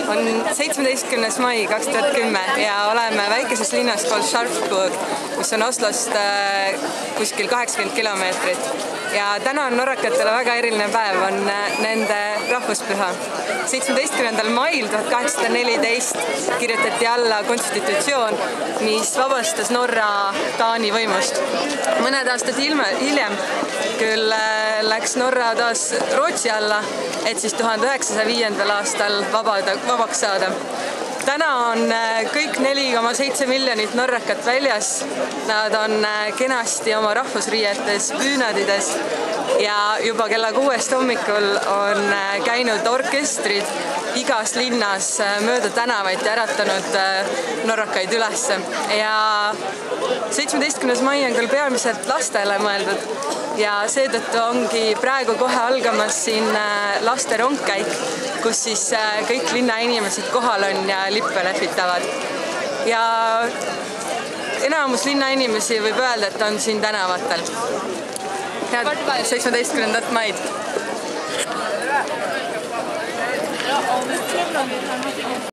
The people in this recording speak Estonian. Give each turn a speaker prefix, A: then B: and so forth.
A: On 17. mai 2010 ja oleme väikeses linnas called Sharpsburg, mis on Oslost kuskil 80 kilomeetrit. Ja täna on norrakatele väga eriline päev, on nende rahvuspüha. 17. mail 1814 kirjutati alla konstitutsioon, mis vabastas Norra Taani võimust. Mõned aastad hiljem küll läks Norra taas Rootsi alla, et siis 1905. aastal vabaks saada. Täna on kõik 4,7 miljonit norrakat väljas. Nad on kenasti oma rahvusriietes, püünadides ja juba kella 6 hommikul on käinud orkestrid igas linnas mööda tänavaid ja äratanud norrakaid üles. Ja 17. mai on küll peamiselt lastele mõeldud ja seetõttu ongi praegu kohe algamas siin laste rongkäik, kus siis kõik linnainimesed kohal on ja lippe lehvitavad. Ja enamus linnainimesi võib öelda, et on siin tänavatel. Head 17. maid!